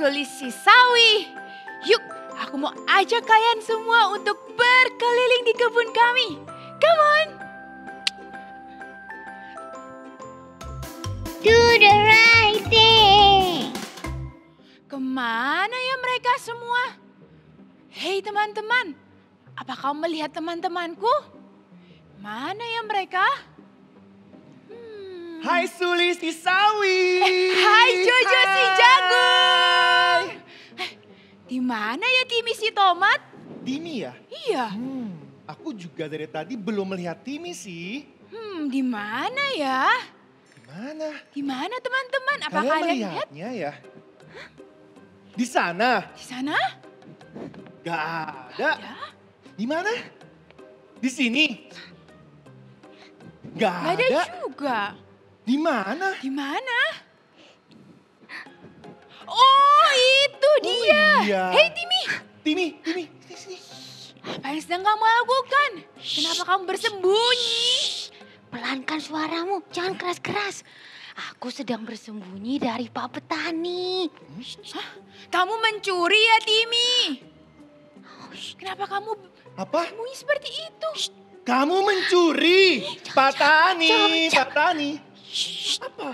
Sulis Sisawi. Yuk, aku mau ajak kalian semua untuk berkeliling di kebun kami. Come on! Do the right thing. Kemana ya mereka semua? Hei teman-teman, apa kamu melihat teman-temanku? Mana ya mereka? Hai Sulis Sisawi. Hai Jojo si jagung. Di mana ya Timmy si tomat? Timmy ya? Iya. Aku juga dari tadi belum melihat Timmy sih. Di mana ya? Mana? Di mana teman-teman? Apa Kalian kalian lihat? melihatnya ya? Di sana? Di sana? Gak ada. Di mana? Di sini? Gak Gak ada ada. juga. Di mana? Di mana? Oh, itu dia. Iya. Hei Timmy, Timmy, sini. apa yang sedang kamu lakukan? Kenapa kamu bersembunyi? Pelankan suaramu, jangan keras-keras. Aku sedang bersembunyi dari Pak Petani. Hah? Kamu mencuri ya Timmy? Kenapa kamu Apa? bersembunyi seperti itu? Kamu mencuri? Pak Tani, jangan. Pak Tani. Apa?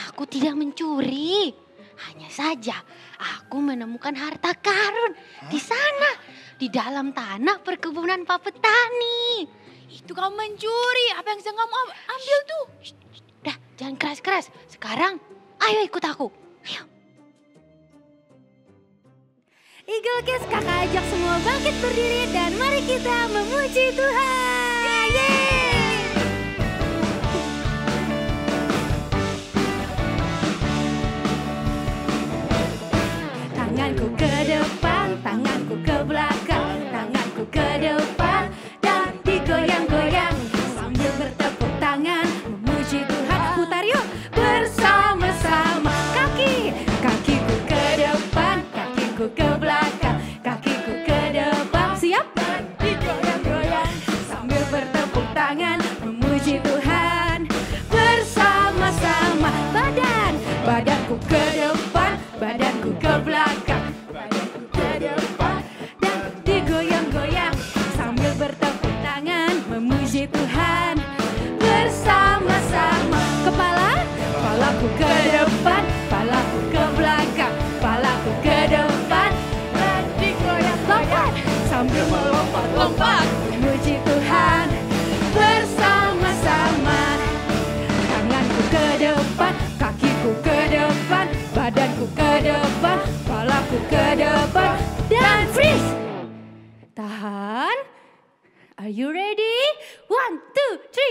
Aku tidak mencuri. Hanya saja aku menemukan harta karun di sana, di dalam tanah perkebunan Pak Petani. Itu kamu mencuri. Apa yang sedang kamu ambil tuh? Dah, jangan keras-keras. Sekarang, ayo ikut aku. Ayo. Eagle Kids kakak ajak semua bangkit berdiri dan mari kita memuji Tuhan. Yeay! Tanganku ke depan, tanganku ke belakang, tanganku ke depan dan digoyang-goyang sambil bertepuk tangan memuji Tuhan. Putar yuk bersama-sama. Kakiku ke depan, kakiku ke belakang, kakiku ke depan. Siap? Digoyang-goyang sambil bertepuk tangan memuji Tuhan. Bersama-sama badanku ke depan, badanku ke belakang, badanku ke depan dan digoyang-goyang sambil bertepuk tangan memuji Tuhan. Bersama-sama kepalaku ke depan, kepalaku ke belakang, kepalaku ke depan dan digoyang-goyang sambil melompat-lompat memuji Tuhan. Bersama-sama tanganku ke depan, kakiku ke depan, badanku ke depan, kepalaku ke depan dan freeze. Tahan. Are you ready? 1,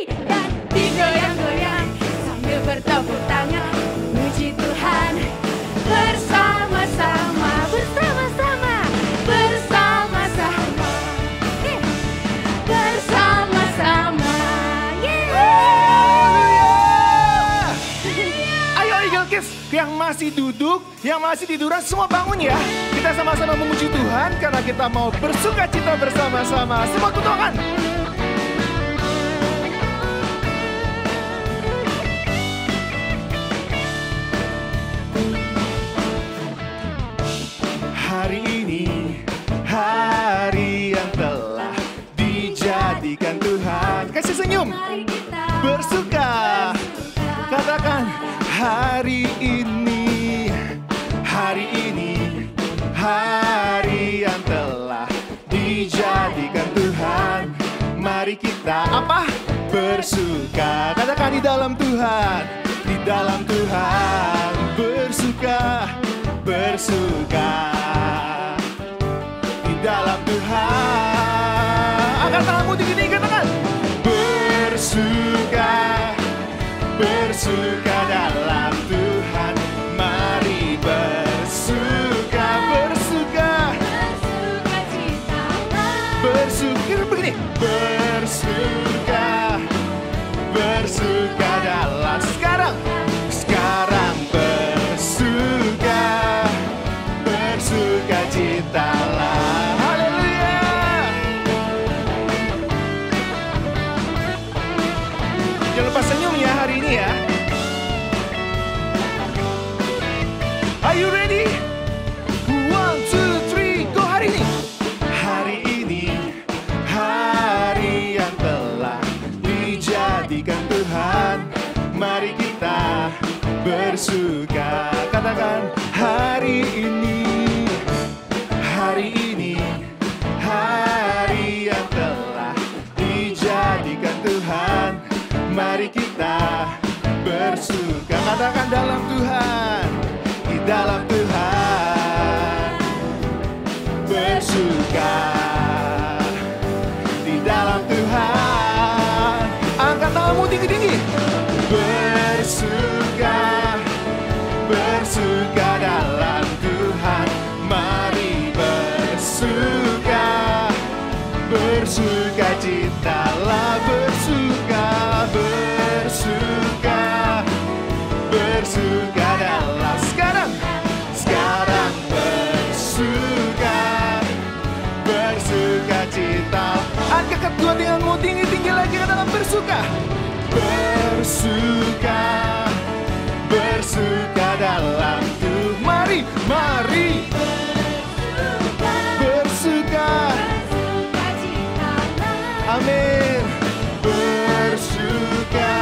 2, 3 dan digoyang-goyang sambil bertepuk tangan memuji Tuhan. Bersama-sama, bersama-sama, bersama-sama, bersama-sama. Ayo Eagle Kids, yang masih duduk, yang masih tiduran semua bangun ya. Kita sama-sama memuji Tuhan karena kita mau bersuka cita bersama-sama. Semua tutukan. Hari ini, hari yang telah dijadikan Tuhan. Kasih senyum. Mari kita Bersuka. Katakan hari ini, hari ini, hari yang telah dijadikan Tuhan. Mari kita apa? Bersuka. Katakan di dalam Tuhan, di dalam Tuhan. Bersuka, bersuka. Di dalam Tuhan. Angkat tanganmu tinggi-tinggi, katakan. Bersuka, bersuka dalam Tuhan. Mari bersuka, bersuka. bersuka cita. Bersuka begini. Bersuka, bersuka dalam. Sekarang bersuka, bersuka citalah. Haleluya. Jangan lupa senyum ya hari ini ya. bersuka. Bersuka, bersuka dalam Tuhan. Mari, mari bersuka. Amin. Bersuka,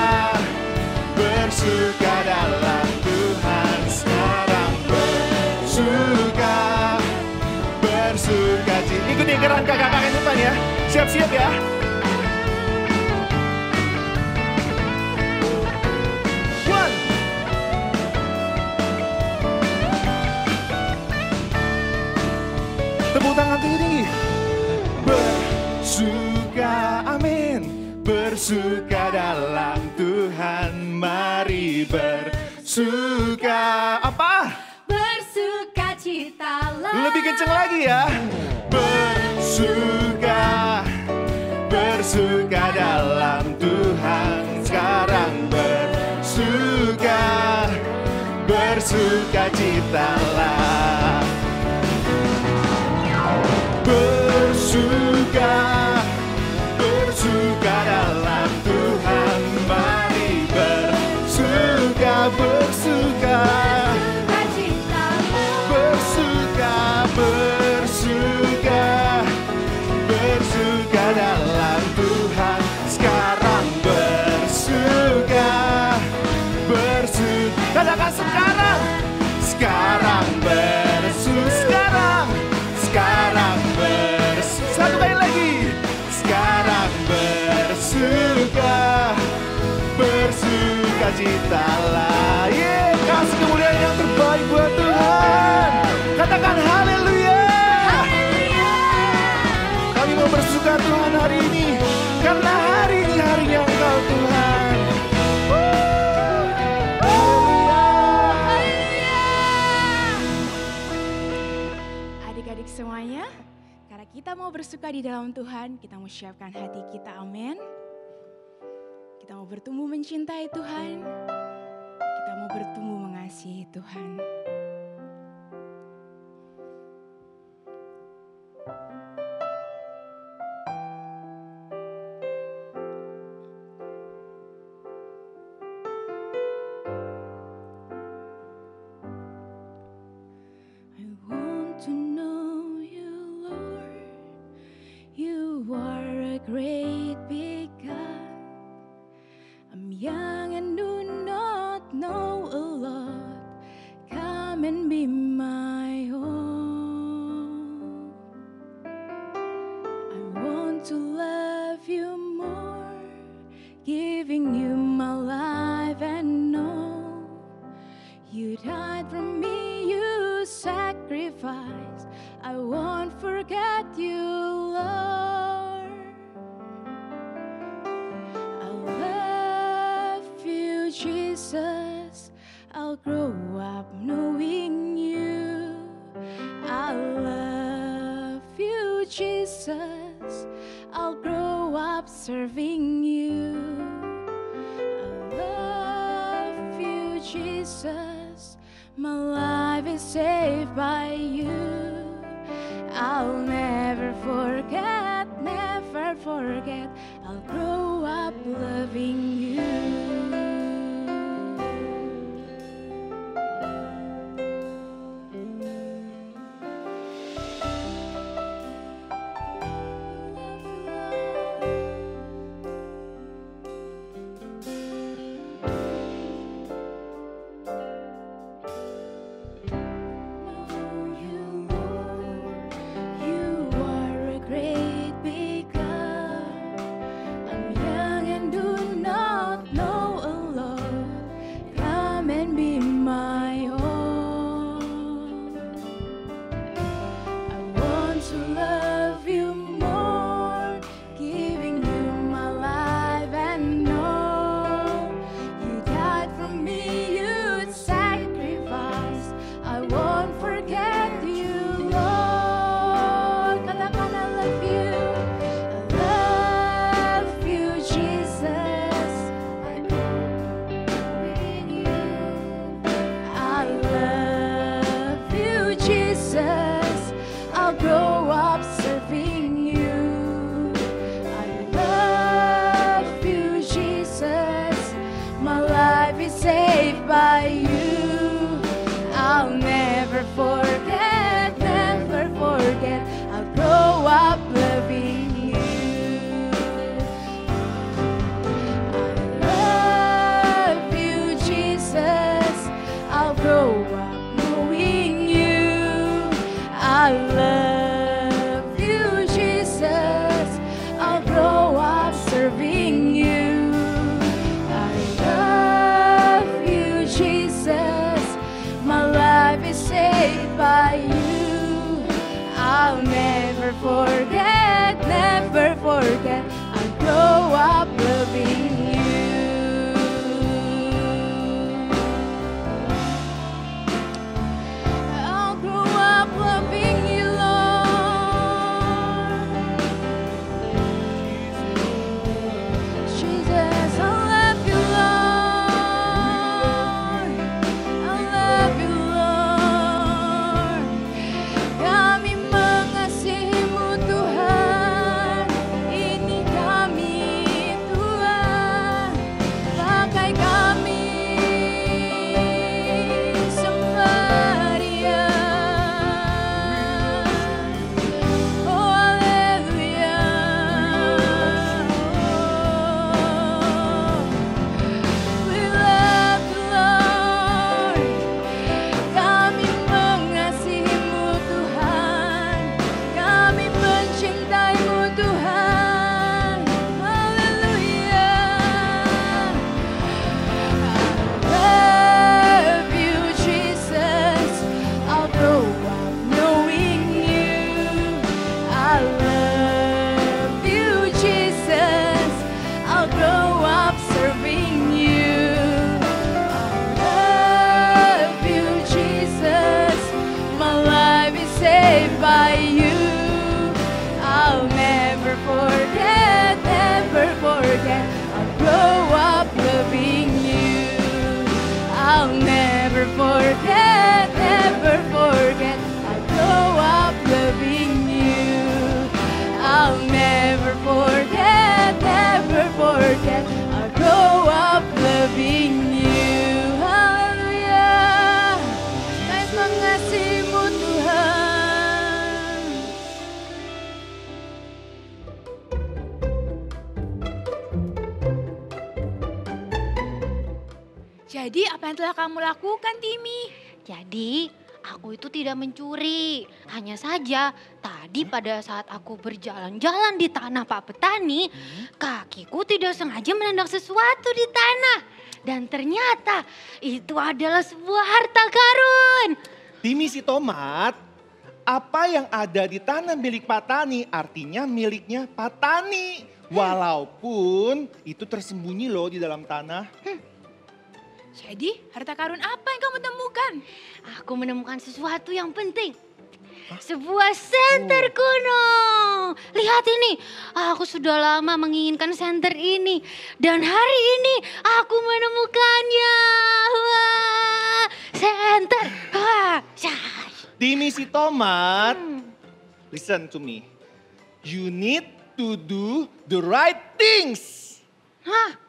bersuka dalam Tuhan sekarang. Bersuka, bersuka cita. Ikuti gerakan kakak-kakak depan ya. Siap-siap ya. Tepuk tangan tinggi-tinggi. Bersuka, amin. Bersuka dalam Tuhan. Mari bersuka. Apa? Bersuka citalah. Lebih kenceng lagi ya. Bersuka, bersuka dalam Tuhan sekarang. Bersuka, bersuka citalah. Bersuka, bersuka dalam Tuhan. Mari bersuka, bersuka. Bersuka, bersuka, bersuka dalam Tuhan sekarang. Bersuka, bersuka. Katakan sekarang. Sekarang bersuka. Sekarang. Sekarang bersuka. Satu kali lagi. Sekarang bersuka, bersuka citalah. Yeah, kasih kemuliaan yang terbaik buat Tuhan. Katakan haleluya. Kami mau bersuka Tuhan hari ini, karena hari ini harinya Engkau Tuhan. Adik-adik semuanya, karena kita mau bersuka di dalam Tuhan, kita mau siapkan hati kita, amin. Kita mau bertumbuh mencintai Tuhan, kita mau bertumbuh mengasihi Tuhan. I want to know you, Lord. You are a great big God. I'm young and do not know a lot. Come and be my own. I want to love you more, giving you my life and know you died for me, you sacrificed. I won't forget you, Lord. I love you, Jesus. I'll grow up knowing you. I love you, Jesus. I'll grow up serving you. I love you, Jesus. My life is saved by you. I'll never forget, never forget. I'll grow up loving you. I love you, Jesus. I'll grow up serving you. I love you, Jesus. My life is saved by you. I'll never forget, never forget. I'll grow up loving you. I'll grow up loving you, Lord. Jesus, I love you, Lord. I love you, Lord. Kami mengasihimu, Tuhan. Ini kami, Tuhan. Pakai kami sembah Dia. Oh, haleluya. We love you, Lord. Kami mengasihimu, Tuhan. Kami mencintaimu, Tuhan. Haleluya. I love you, Jesus. I'll grow up knowing you. I love you, Jesus. I'll grow up serving you. I love you, Jesus. My life is saved by you. I'll never forget, never forget. I'll grow up loving you. I'll never forget, never forget. I'll grow up loving you. I'll never forget, never forget. I'll grow up loving you. Haleluya. Kami mengasihimu, Tuhan. Jadi apa yang telah kamu lakukan, Timi? Jadi, aku itu tidak mencuri. Hanya saja, tadi pada saat aku berjalan-jalan di tanah Pak Petani, kakiku tidak sengaja menendang sesuatu di tanah. Dan ternyata itu adalah sebuah harta karun. Timi si tomat, apa yang ada di tanah milik Patani artinya miliknya Patani. Walaupun itu tersembunyi loh di dalam tanah. Jadi harta karun apa yang kamu temukan? Aku menemukan sesuatu yang penting. Sebuah senter kuno. Lihat ini, aku sudah lama menginginkan senter ini. Dan hari ini aku menemukannya. Wah, senter. Wah, syah. Timi si tomat, listen to me. You need to do the right things. Hah,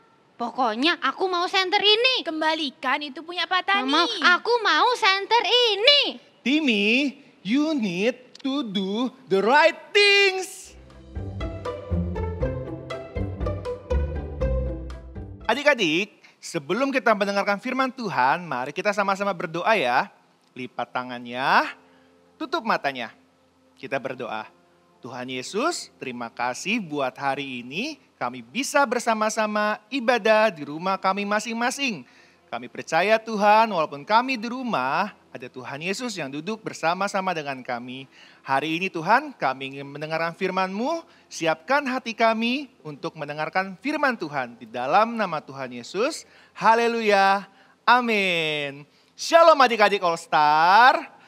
pokoknya aku mau senter ini. Kembalikan itu punya Pak Tani. Aku mau senter ini. Timi, you need to do the right things. Adik-adik, sebelum kita mendengarkan firman Tuhan, mari kita sama-sama berdoa ya. Lipat tangannya, tutup matanya. Kita berdoa. Tuhan Yesus, terima kasih buat hari ini kami bisa bersama-sama ibadah di rumah kami masing-masing. Kami percaya Tuhan, walaupun kami di rumah, ada Tuhan Yesus yang duduk bersama-sama dengan kami. Hari ini Tuhan, kami ingin mendengarkan firman-Mu, siapkan hati kami untuk mendengarkan firman Tuhan. Di dalam nama Tuhan Yesus, haleluya, amin. Shalom adik-adik All Star.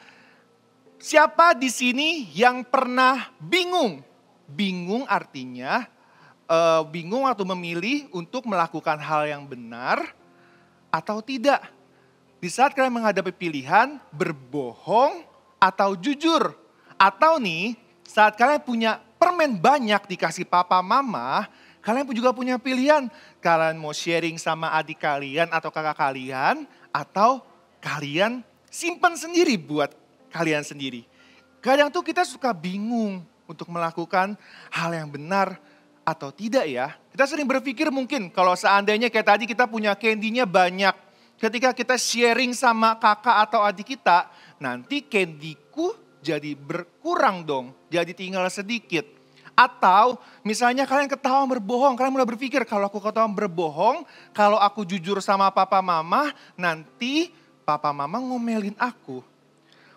Siapa di sini yang pernah bingung? Bingung artinya bingung atau memilih untuk melakukan hal yang benar atau tidak. Di saat kalian menghadapi pilihan berbohong atau jujur. Atau nih saat kalian punya permen banyak dikasih papa mama, kalian juga punya pilihan. Kalian mau sharing sama adik kalian atau kakak kalian, atau kalian simpan sendiri buat kalian sendiri. Kadang tuh kita suka bingung untuk melakukan hal yang benar atau tidak ya. Kita sering berpikir mungkin kalau seandainya kayak tadi kita punya candy-nya banyak. Ketika kita sharing sama kakak atau adik kita, nanti candy-ku jadi berkurang. berkurang dong, jadi tinggal sedikit. Atau misalnya kalian ketahuan berbohong, kalian mulai berpikir kalau aku ketahuan berbohong, kalau aku jujur sama papa mama, nanti papa mama ngomelin aku.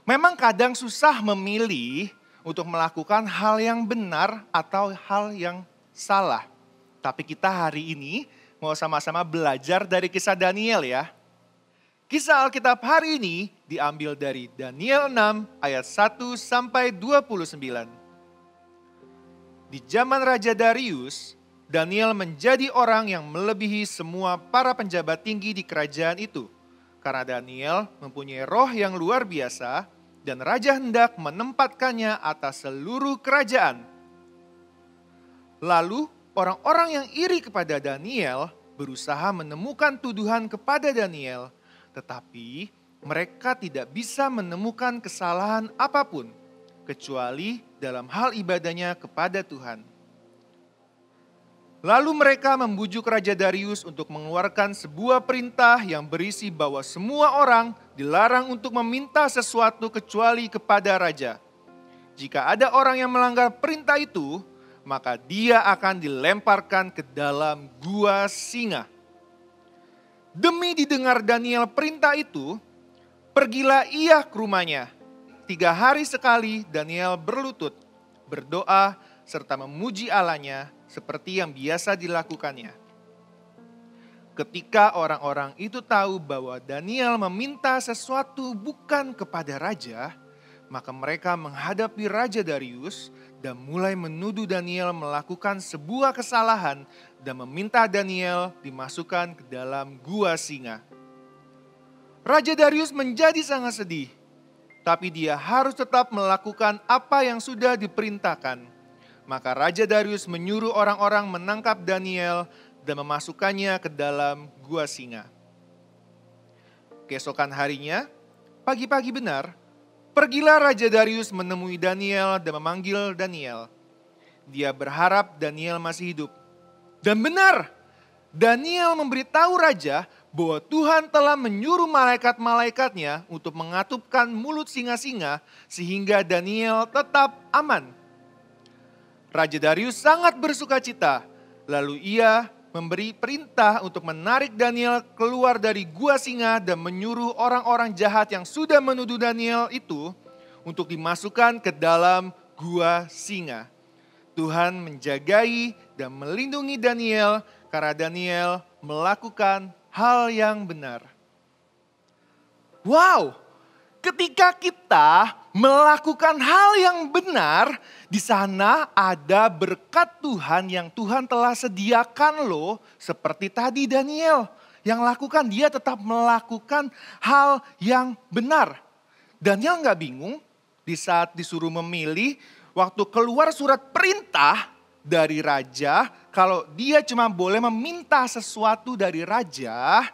Memang kadang susah memilih untuk melakukan hal yang benar atau hal yang salah. Tapi kita hari ini mau sama-sama belajar dari kisah Daniel ya. Kisah Alkitab hari ini diambil dari Daniel 6 ayat 1 sampai 29. Di zaman Raja Darius, Daniel menjadi orang yang melebihi semua para penjabat tinggi di kerajaan itu. Karena Daniel mempunyai roh yang luar biasa dan raja hendak menempatkannya atas seluruh kerajaan. Lalu orang-orang yang iri kepada Daniel berusaha menemukan tuduhan kepada Daniel, tetapi mereka tidak bisa menemukan kesalahan apapun, kecuali dalam hal ibadahnya kepada Tuhan. Lalu mereka membujuk Raja Darius untuk mengeluarkan sebuah perintah yang berisi bahwa semua orang dilarang untuk meminta sesuatu kecuali kepada Raja. Jika ada orang yang melanggar perintah itu, maka dia akan dilemparkan ke dalam gua singa. Demi didengar Daniel perintah itu, pergilah ia ke rumahnya. 3 hari sekali Daniel berlutut, berdoa, serta memuji Allahnya seperti yang biasa dilakukannya. Ketika orang-orang itu tahu bahwa Daniel meminta sesuatu bukan kepada raja, maka mereka menghadapi Raja Darius dan mulai menuduh Daniel melakukan sebuah kesalahan dan meminta Daniel dimasukkan ke dalam gua singa. Raja Darius menjadi sangat sedih. Tapi dia harus tetap melakukan apa yang sudah diperintahkan. Maka Raja Darius menyuruh orang-orang menangkap Daniel dan memasukkannya ke dalam gua singa. Keesokan harinya, pagi-pagi benar, pergilah Raja Darius menemui Daniel dan memanggil Daniel. Dia berharap Daniel masih hidup. Dan benar, Daniel memberitahu raja bahwa Tuhan telah menyuruh malaikat-malaikatnya untuk mengatupkan mulut singa-singa sehingga Daniel tetap aman. Raja Darius sangat bersukacita, lalu ia memberi perintah untuk menarik Daniel keluar dari gua singa dan menyuruh orang-orang jahat yang sudah menuduh Daniel itu untuk dimasukkan ke dalam gua singa. Tuhan menjagai dan melindungi Daniel karena Daniel melakukan hal yang benar. Wow, ketika kita melakukan hal yang benar, di sana ada berkat Tuhan yang Tuhan telah sediakan loh. Seperti tadi Daniel yang lakukan, dia tetap melakukan hal yang benar. Daniel gak bingung di saat disuruh memilih, waktu keluar surat perintah dari raja, kalau dia cuma boleh meminta sesuatu dari raja,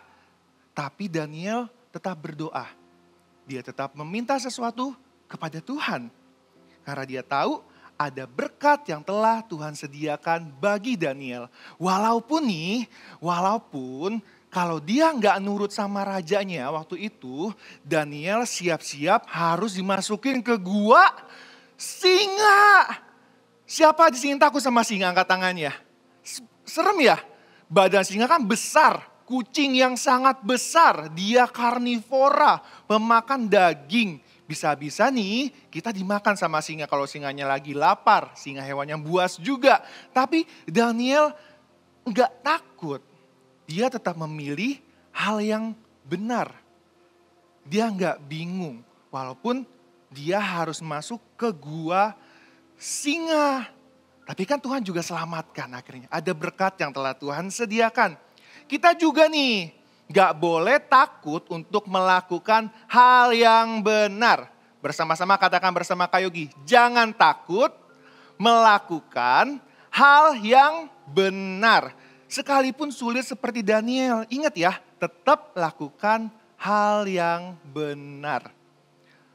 tapi Daniel tetap berdoa. Dia tetap meminta sesuatu kepada Tuhan. Karena dia tahu ada berkat yang telah Tuhan sediakan bagi Daniel. Walaupun kalau dia nggak nurut sama rajanya waktu itu, Daniel siap-siap harus dimasukin ke gua singa. Siapa di sini takut sama singa? Angkat tangannya. Serem ya? Badan singa kan besar. Kucing yang sangat besar. Dia karnivora. Pemakan daging. Bisa-bisa nih kita dimakan sama singa kalau singanya lagi lapar. Singa hewan yang buas juga. Tapi Daniel enggak takut. Dia tetap memilih hal yang benar. Dia enggak bingung. Walaupun dia harus masuk ke gua singa. Tapi kan Tuhan juga selamatkan akhirnya. Ada berkat yang telah Tuhan sediakan. Kita juga nih gak boleh takut untuk melakukan hal yang benar. Bersama-sama katakan bersama Kak Yogi. Jangan takut melakukan hal yang benar. Sekalipun sulit seperti Daniel. Ingat ya, tetap lakukan hal yang benar.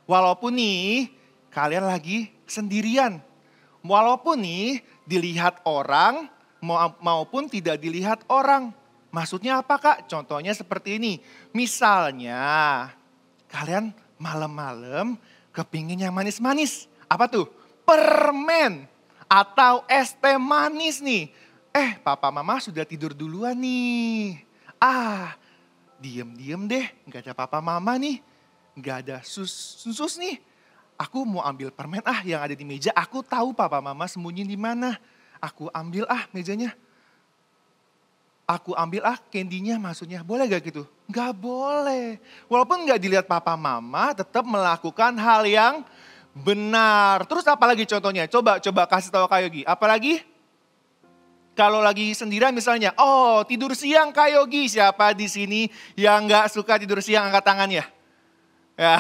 Walaupun nih kalian lagi sendirian. Walaupun nih dilihat orang maupun tidak dilihat orang. Maksudnya apa Kak? Contohnya seperti ini. Misalnya kalian malam-malam kepingin yang manis-manis. Apa tuh? permen atau es teh manis nih. Papa mama sudah tidur duluan nih. Diem deh, gak ada papa mama nih. Gak ada sus nih. Aku mau ambil permen yang ada di meja. Aku tahu papa mama sembunyi di mana. Aku ambil mejanya. Aku ambil candy-nya maksudnya. Boleh gak gitu? Gak boleh. Walaupun gak dilihat papa mama, tetap melakukan hal yang benar. Terus apa lagi contohnya? Coba kasih tahu Kak Yogi. Apalagi? Kalau lagi sendirian misalnya, tidur siang Kak Yogi. Siapa di sini yang gak suka tidur siang, angkat tangannya? Ya,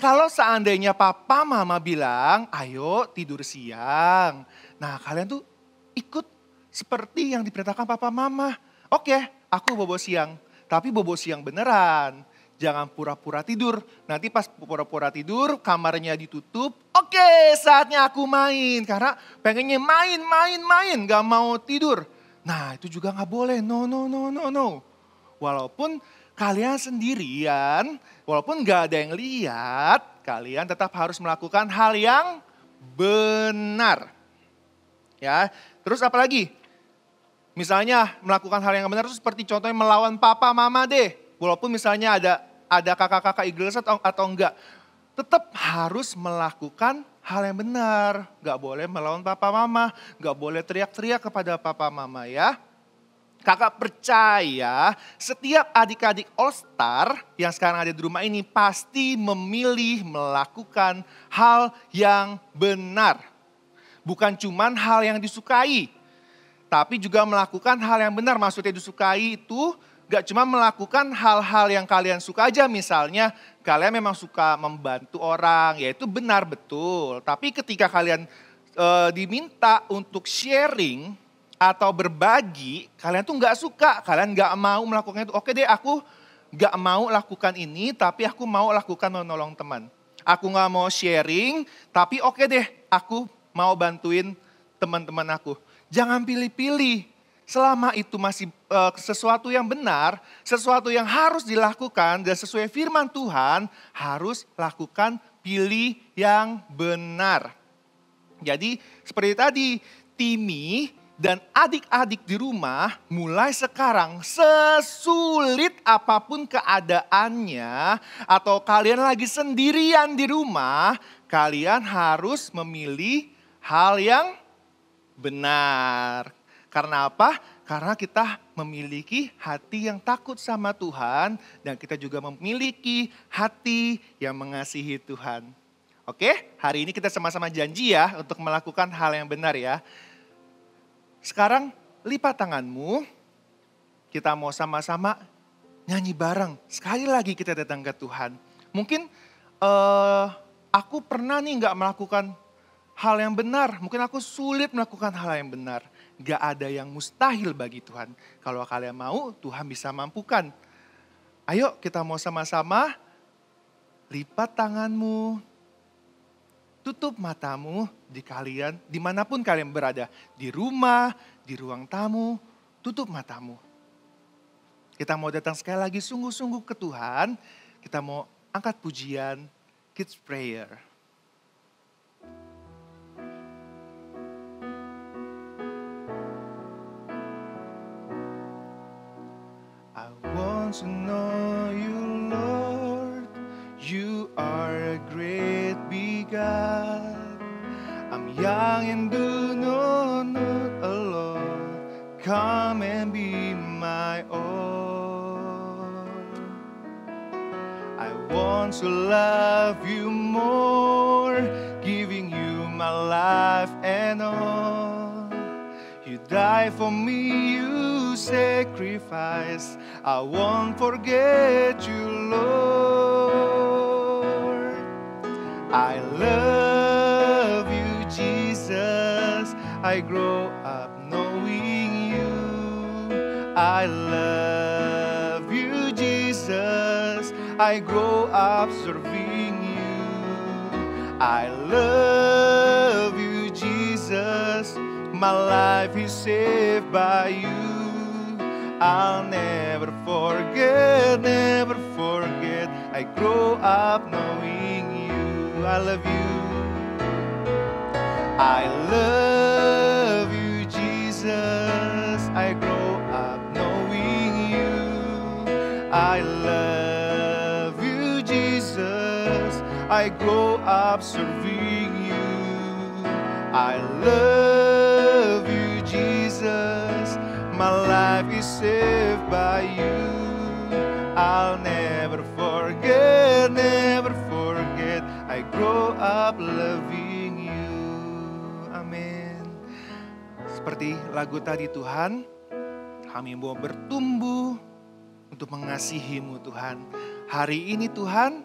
kalau seandainya papa mama bilang, ayo tidur siang. Nah kalian tuh ikut seperti yang diperintahkan papa mama. Oke, aku bobo siang. Tapi bobo siang beneran. Jangan pura-pura tidur. Nanti pas pura-pura tidur, kamarnya ditutup. Oke, saatnya aku main. Karena pengennya main. Gak mau tidur. Nah itu juga gak boleh. No. Walaupun kalian sendirian, walaupun gak ada yang lihat, kalian tetap harus melakukan hal yang benar. Ya, terus apa lagi? Misalnya melakukan hal yang benar itu seperti contohnya melawan papa mama deh. Walaupun misalnya ada kakak-kakak igles atau enggak. Tetap harus melakukan hal yang benar. Gak boleh melawan papa mama, gak boleh teriak-teriak kepada papa mama ya. Kakak percaya setiap adik-adik All Star yang sekarang ada di rumah ini pasti memilih melakukan hal yang benar. Bukan cuman hal yang disukai, tapi juga melakukan hal yang benar. Maksudnya disukai itu gak cuma melakukan hal-hal yang kalian suka aja. Misalnya kalian memang suka membantu orang, ya itu benar betul. Tapi ketika kalian diminta untuk sharing atau berbagi, kalian tuh gak suka, kalian gak mau melakukan itu. Oke deh, aku gak mau lakukan ini, tapi aku mau lakukan menolong teman. Aku gak mau sharing, tapi oke deh, aku mau bantuin teman-teman aku. Jangan pilih-pilih, selama itu masih sesuatu yang benar, sesuatu yang harus dilakukan dan sesuai firman Tuhan, harus lakukan, pilih yang benar. Jadi seperti tadi, Timi dan adik-adik di rumah mulai sekarang sesulit apapun keadaannya atau kalian lagi sendirian di rumah, kalian harus memilih hal yang benar. Karena apa? Karena kita memiliki hati yang takut sama Tuhan dan kita juga memiliki hati yang mengasihi Tuhan. Oke, hari ini kita sama-sama janji ya untuk melakukan hal yang benar ya. Sekarang lipat tanganmu, kita mau sama-sama nyanyi bareng. Sekali lagi kita datang ke Tuhan. Mungkin aku pernah nih gak melakukan hal yang benar. Mungkin aku sulit melakukan hal yang benar. Gak ada yang mustahil bagi Tuhan. Kalau kalian mau, Tuhan bisa mampukan. Ayo kita mau sama-sama lipat tanganmu. Tutup matamu dimanapun kalian berada. Di rumah, di ruang tamu, tutup matamu. Kita mau datang sekali lagi sungguh-sungguh ke Tuhan. Kita mau angkat pujian, Kids Prayer. I want to know you, Lord. You are a great big God. I'm young and do not alone. Come and be my all. I want to love you more, giving you my life and all. You die for me, you sacrifice. I won't forget you, Lord. I love you, Jesus. I grow up knowing you. I love you, Jesus. I grow up serving you. I love you, Jesus. My life is saved by you. I'll never forget, never forget. I grow up knowing you. I love you. I love you, Jesus. I grow up knowing you. I love you, Jesus. I grow up serving you. I love you, Jesus. My life is saved by you. I'll never forget, never forget. I grow up loving you. Amin. Seperti lagu tadi Tuhan, kami mau bertumbuh untuk mengasihi-Mu Tuhan. Hari ini Tuhan,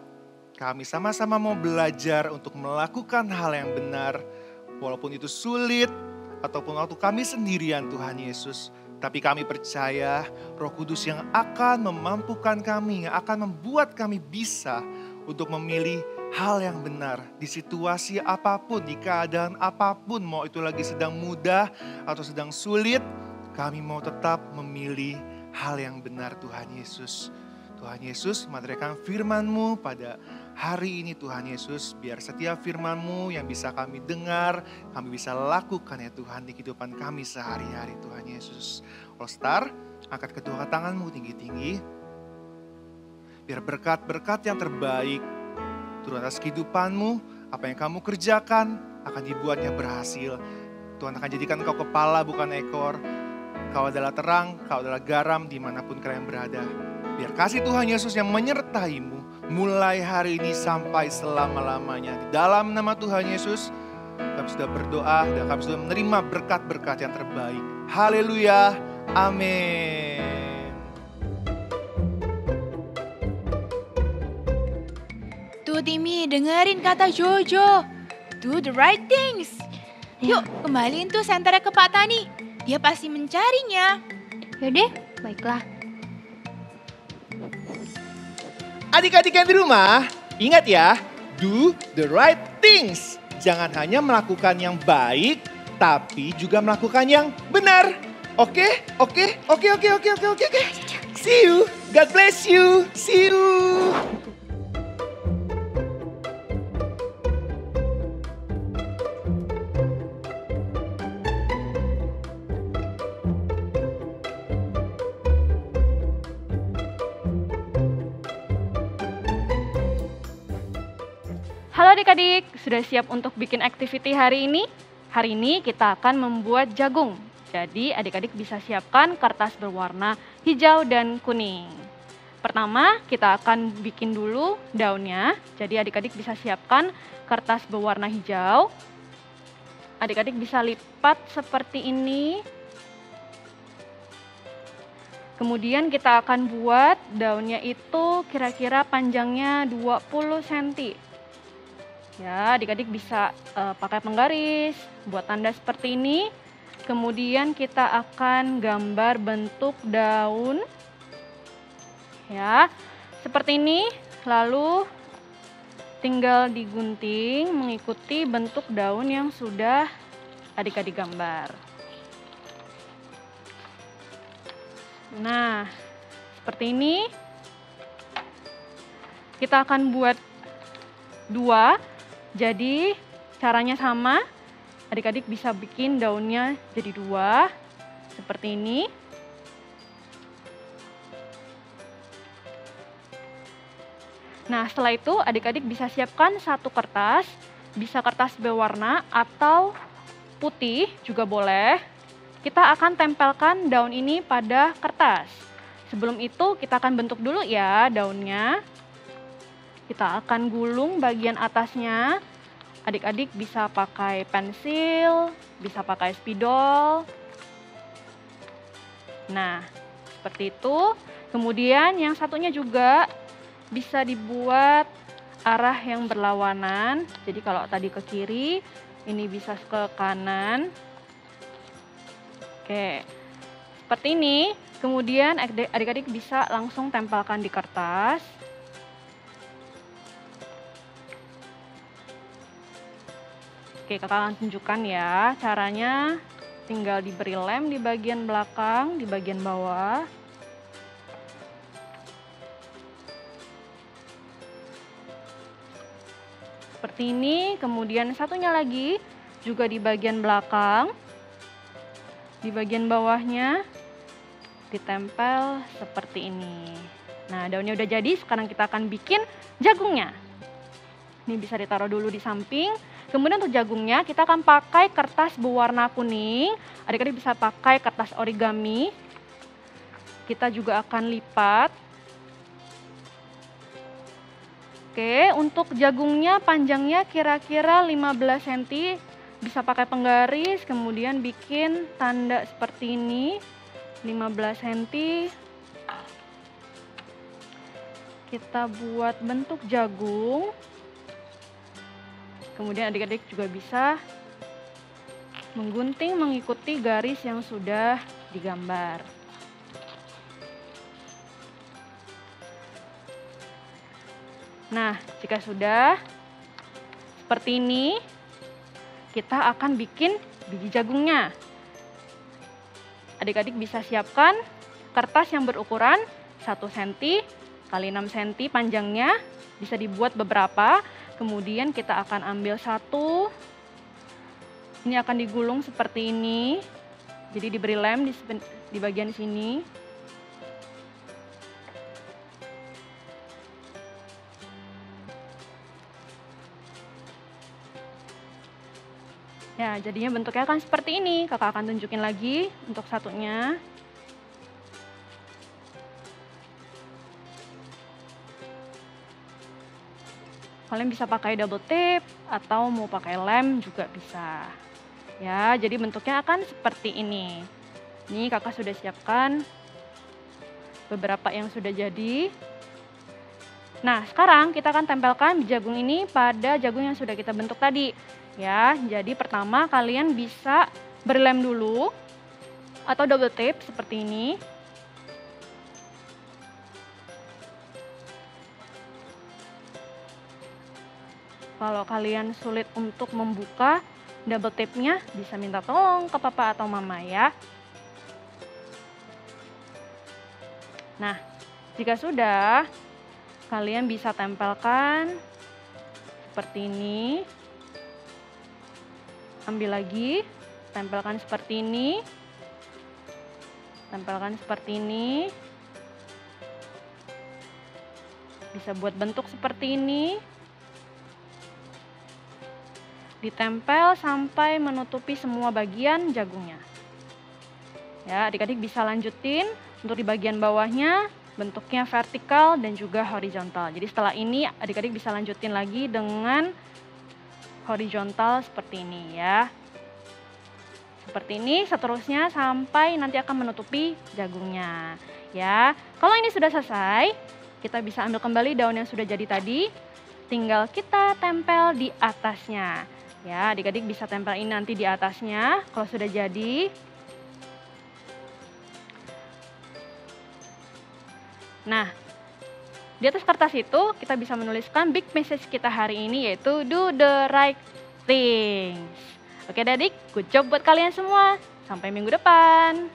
kami sama-sama mau belajar untuk melakukan hal yang benar. Walaupun itu sulit, ataupun waktu kami sendirian Tuhan Yesus. Tapi kami percaya Roh Kudus yang akan memampukan kami, yang akan membuat kami bisa untuk memilih hal yang benar. Di situasi apapun, di keadaan apapun, mau itu lagi sedang mudah atau sedang sulit, kami mau tetap memilih hal yang benar Tuhan Yesus. Tuhan Yesus, menaikkan firman-Mu pada hari ini Tuhan Yesus. Biar setiap firman-Mu yang bisa kami dengar, kami bisa lakukan ya Tuhan di kehidupan kami sehari-hari Tuhan Yesus. All-Star, angkat kedua tangan-Mu tinggi-tinggi. Biar berkat-berkat yang terbaik turun atas kehidupan-Mu. Apa yang kamu kerjakan akan dibuatnya berhasil. Tuhan akan jadikan kau kepala bukan ekor. Kau adalah terang, kau adalah garam dimanapun kalian berada. Biar kasih Tuhan Yesus yang menyertai-Mu mulai hari ini sampai selama-lamanya. Di dalam nama Tuhan Yesus, kami sudah berdoa dan kami sudah menerima berkat-berkat yang terbaik. Haleluya, amin. Tuh Timmy, dengerin kata Jojo. Do the right things. Yuk, kembaliin tuh senternya ke Pak Tani. Dia pasti mencarinya. Yaudah, baiklah. Adik-adik yang di rumah, ingat ya, do the right things. Jangan hanya melakukan yang baik, tapi juga melakukan yang benar. Oke? See you. God bless you. See you. Halo adik-adik, sudah siap untuk bikin activity hari ini? Hari ini kita akan membuat jagung. Jadi adik-adik bisa siapkan kertas berwarna hijau dan kuning. Pertama, kita akan bikin dulu daunnya. Jadi adik-adik bisa siapkan kertas berwarna hijau. Adik-adik bisa lipat seperti ini. Kemudian kita akan buat daunnya itu kira-kira panjangnya 20 cm. Ya, adik-adik bisa pakai penggaris, buat tanda seperti ini. Kemudian kita akan gambar bentuk daun. Ya, seperti ini. Lalu tinggal digunting mengikuti bentuk daun yang sudah adik-adik gambar. Nah, seperti ini. Kita akan buat dua. Jadi caranya sama, adik-adik bisa bikin daunnya jadi dua, seperti ini. Nah setelah itu adik-adik bisa siapkan satu kertas, bisa kertas berwarna atau putih juga boleh. Kita akan tempelkan daun ini pada kertas. Sebelum itu kita akan bentuk dulu ya daunnya. Kita akan gulung bagian atasnya. Adik-adik bisa pakai pensil, bisa pakai spidol. Nah, seperti itu. Kemudian yang satunya juga bisa dibuat arah yang berlawanan. Jadi kalau tadi ke kiri, ini bisa ke kanan. Oke, seperti ini. Kemudian adik-adik bisa langsung tempelkan di kertas. Oke, kakak akan tunjukkan ya caranya. Tinggal diberi lem di bagian belakang, di bagian bawah. Seperti ini, kemudian satunya lagi juga di bagian belakang. Di bagian bawahnya ditempel seperti ini. Nah, daunnya udah jadi, sekarang kita akan bikin jagungnya. Ini bisa ditaruh dulu di samping. Kemudian untuk jagungnya kita akan pakai kertas berwarna kuning. Adik-adik bisa pakai kertas origami. Kita juga akan lipat. Oke, untuk jagungnya panjangnya kira-kira 15 cm. Bisa pakai penggaris, kemudian bikin tanda seperti ini, 15 cm. Kita buat bentuk jagung. Kemudian adik-adik juga bisa menggunting mengikuti garis yang sudah digambar. Nah, jika sudah seperti ini, kita akan bikin biji jagungnya. Adik-adik bisa siapkan kertas yang berukuran 1 cm kali 6 cm panjangnya, bisa dibuat beberapa. Kemudian kita akan ambil satu, ini akan digulung seperti ini, jadi diberi lem di bagian sini. Ya, jadinya bentuknya akan seperti ini. Kakak akan tunjukin lagi untuk satunya. Kalian bisa pakai double tape atau mau pakai lem juga bisa. Ya, jadi bentuknya akan seperti ini. Ini kakak sudah siapkan beberapa yang sudah jadi. Nah, sekarang kita akan tempelkan jagung ini pada jagung yang sudah kita bentuk tadi. Ya, jadi pertama kalian bisa berlem dulu atau double tape seperti ini. Kalau kalian sulit untuk membuka double tape-nya, bisa minta tolong ke papa atau mama ya. Nah, jika sudah, kalian bisa tempelkan seperti ini. Ambil lagi, tempelkan seperti ini. Tempelkan seperti ini. Bisa buat bentuk seperti ini. Ditempel sampai menutupi semua bagian jagungnya. Ya, adik-adik bisa lanjutin untuk di bagian bawahnya bentuknya vertikal dan juga horizontal. Jadi setelah ini adik-adik bisa lanjutin lagi dengan horizontal seperti ini ya. Seperti ini seterusnya sampai nanti akan menutupi jagungnya. Ya, kalau ini sudah selesai, kita bisa ambil kembali daun yang sudah jadi tadi. Tinggal kita tempel di atasnya. Ya, adik-adik bisa tempel ini nanti di atasnya kalau sudah jadi. Nah, di atas kertas itu kita bisa menuliskan big message kita hari ini, yaitu do the right things. Oke adik, good job buat kalian semua. Sampai minggu depan.